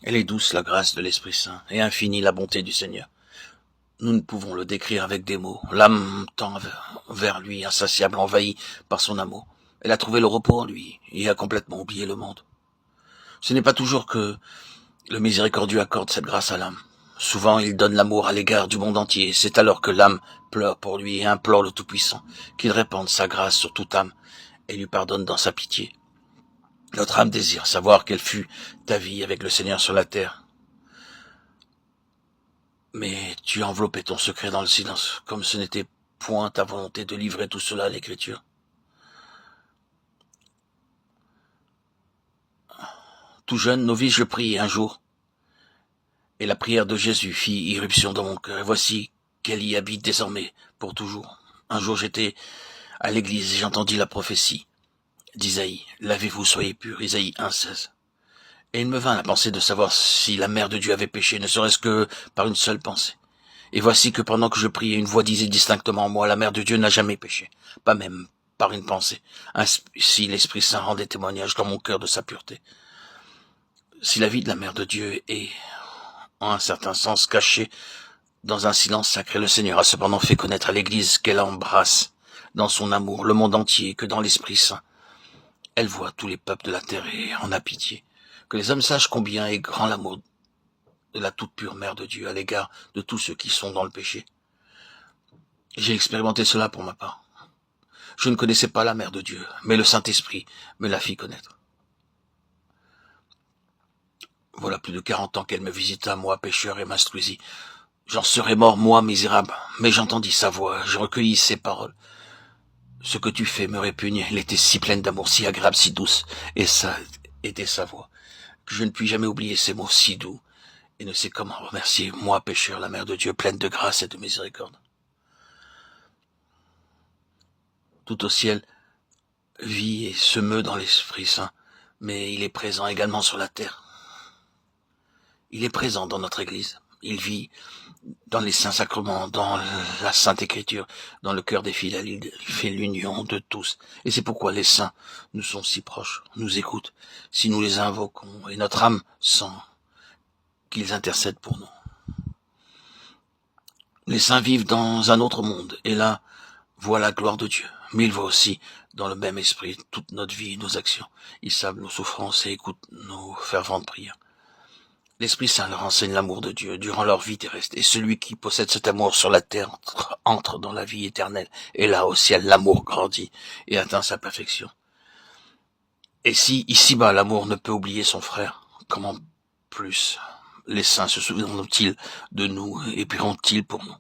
Elle est douce la grâce de l'Esprit Saint, et infinie la bonté du Seigneur. Nous ne pouvons le décrire avec des mots. L'âme tend vers lui, insatiable, envahie par son amour. Elle a trouvé le repos en lui, et a complètement oublié le monde. Ce n'est pas toujours que le miséricordieux accorde cette grâce à l'âme. Souvent, il donne l'amour à l'égard du monde entier. C'est alors que l'âme pleure pour lui et implore le Tout-Puissant qu'il répande sa grâce sur toute âme et lui pardonne dans sa pitié. Notre âme désire savoir quelle fut ta vie avec le Seigneur sur la terre. Mais tu as enveloppé ton secret dans le silence, comme ce n'était point ta volonté de livrer tout cela à l'Écriture. Tout jeune, novice, je priai un jour, et la prière de Jésus fit irruption dans mon cœur. Et voici qu'elle y habite désormais, pour toujours. Un jour j'étais à l'église et j'entendis la prophétie d'Isaïe. Lavez-vous, soyez purs, Isaïe 1,16. Et il me vint la pensée de savoir si la mère de Dieu avait péché, ne serait-ce que par une seule pensée. Et voici que pendant que je priais, une voix disait distinctement en moi, la mère de Dieu n'a jamais péché, pas même par une pensée. Ainsi l'Esprit Saint rendait témoignage dans mon cœur de sa pureté. Si la vie de la mère de Dieu est, en un certain sens, cachée dans un silence sacré, le Seigneur a cependant fait connaître à l'Église qu'elle embrasse dans son amour le monde entier, que dans l'Esprit Saint, elle voit tous les peuples de la terre et en a pitié. Que les hommes sachent combien est grand l'amour de la toute pure mère de Dieu à l'égard de tous ceux qui sont dans le péché. J'ai expérimenté cela pour ma part. Je ne connaissais pas la mère de Dieu, mais le Saint-Esprit me la fit connaître. Voilà plus de 40 ans qu'elle me visita, moi, pécheur, et m'instruisit. J'en serais mort, moi, misérable, mais j'entendis sa voix, je recueillis ses paroles. Ce que tu fais me répugne, elle était si pleine d'amour, si agréable, si douce, et ça était sa voix, que je ne puis jamais oublier ces mots si doux, et ne sais comment remercier, moi, pécheur, la mère de Dieu, pleine de grâce et de miséricorde. Tout au ciel vit et se meut dans l'Esprit Saint, mais il est présent également sur la terre. Il est présent dans notre Église. Il vit dans les saints sacrements, dans la Sainte Écriture, dans le cœur des fidèles. Il fait l'union de tous. Et c'est pourquoi les saints nous sont si proches, nous écoutent, si nous les invoquons, et notre âme sent qu'ils intercèdent pour nous. Les saints vivent dans un autre monde, et là, voient la gloire de Dieu. Mais ils voient aussi, dans le même esprit, toute notre vie et nos actions. Ils savent nos souffrances et écoutent nos ferventes prières. L'Esprit Saint leur enseigne l'amour de Dieu durant leur vie terrestre, et celui qui possède cet amour sur la terre entre dans la vie éternelle, et là au ciel l'amour grandit et atteint sa perfection. Et si ici-bas l'amour ne peut oublier son frère, comment plus les saints se souviendront-ils de nous et prieront-ils pour nous?